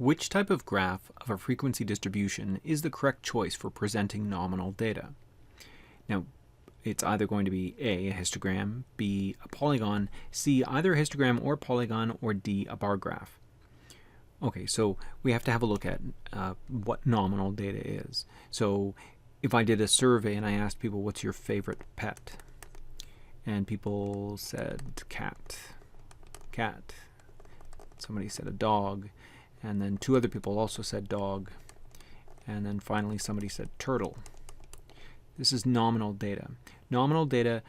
Which type of graph of a frequency distribution is the correct choice for presenting nominal data? Now, it's either going to be A, a histogram, B, a polygon, C, either a histogram or polygon, or D, a bar graph. Okay, so we have to have a look at what nominal data is. So if I did a survey and I asked people, what's your favorite pet? And people said cat. Somebody said a dog. And then two other people also said dog. And then finally somebody said turtle. This is nominal data. Nominal data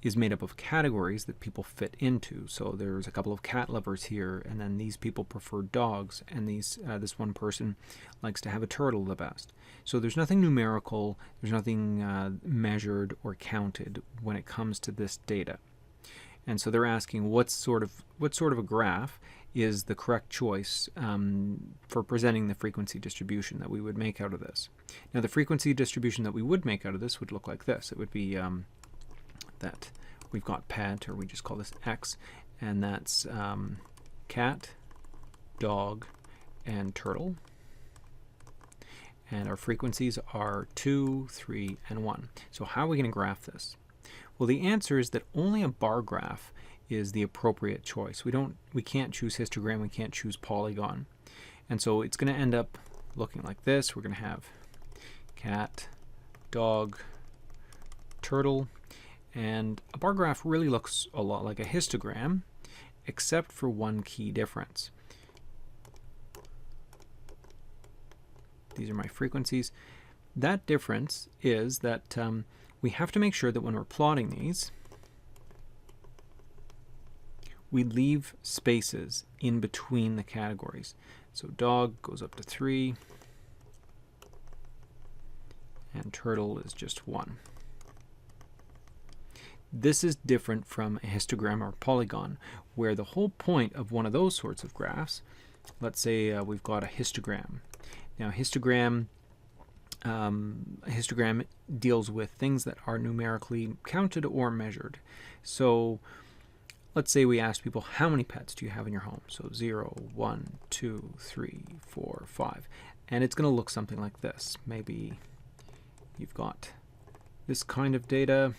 is made up of categories that people fit into. So there's a couple of cat lovers here, and then these people prefer dogs, and this one person likes to have a turtle the best. So there's nothing numerical, there's nothing measured or counted when it comes to this data. And so they're asking what sort of a graph is the correct choice for presenting the frequency distribution that we would make out of this. Now the frequency distribution that we would make out of this would look like this. It would be that we've got pet, or we just call this X, and that's cat, dog, and turtle. And our frequencies are 2, 3, and 1. So how are we going to graph this? Well, the answer is that only a bar graph is the appropriate choice. We can't choose histogram, we can't choose polygon. And so it's going to end up looking like this. We're going to have cat, dog, turtle, and a bar graph really looks a lot like a histogram, except for one key difference. These are my frequencies. That difference is that we have to make sure that when we're plotting these, we leave spaces in between the categories. So dog goes up to 3, and turtle is just 1. This is different from a histogram or polygon, where the whole point of one of those sorts of graphs, let's say we've got a histogram. Now a histogram deals with things that are numerically counted or measured. So let's say we ask people, how many pets do you have in your home? So 0, 1, 2, 3, 4, 5. And it's going to look something like this. Maybe you've got this kind of data.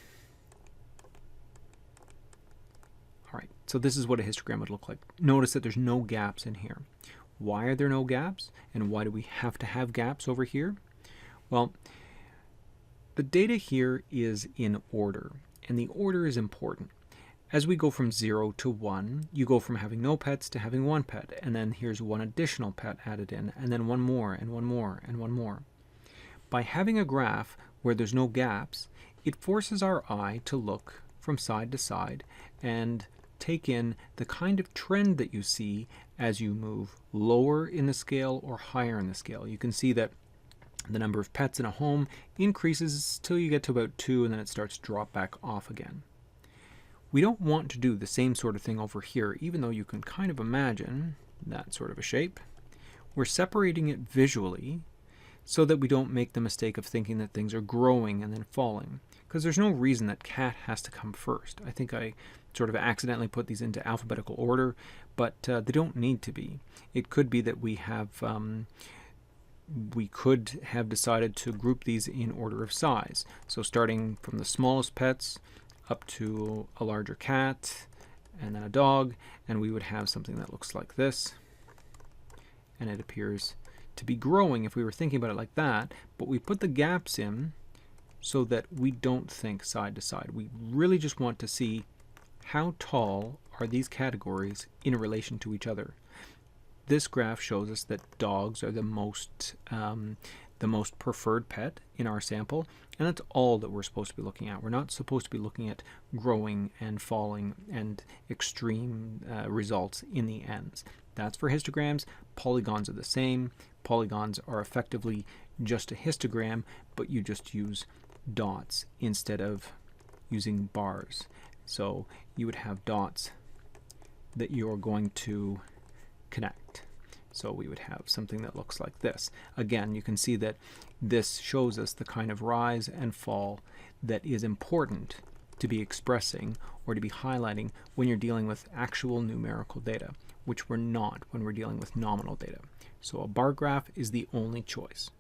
All right, so this is what a histogram would look like. Notice that there's no gaps in here. Why are there no gaps? And why do we have to have gaps over here? Well, the data here is in order, and the order is important. As we go from 0 to 1, you go from having no pets to having 1 pet, and then here's 1 additional pet added in, and then 1 more, and 1 more, and 1 more. By having a graph where there's no gaps, it forces our eye to look from side to side and take in the kind of trend that you see as you move lower in the scale or higher in the scale. You can see that the number of pets in a home increases till you get to about 2, and then it starts to drop back off again. We don't want to do the same sort of thing over here, even though you can kind of imagine that sort of a shape. We're separating it visually so that we don't make the mistake of thinking that things are growing and then falling, because there's no reason that cat has to come first. I think I sort of accidentally put these into alphabetical order, but they don't need to be. It could be that we could have decided to group these in order of size. So starting from the smallest pets up to a larger cat and then a dog, and we would have something that looks like this. And it appears to be growing if we were thinking about it like that, but we put the gaps in so that we don't think side to side. We really just want to see how tall are these categories in relation to each other. This graph shows us that dogs are the most preferred pet in our sample, and that's all that we're supposed to be looking at. We're not supposed to be looking at growing and falling and extreme results in the ends. That's for histograms. Polygons are the same. Polygons are effectively just a histogram, but you just use dots instead of using bars. So you would have dots that you're going to connect. So we would have something that looks like this. Again, you can see that this shows us the kind of rise and fall that is important to be expressing or to be highlighting when you're dealing with actual numerical data. which we're not when we're dealing with nominal data. So a bar graph is the only choice.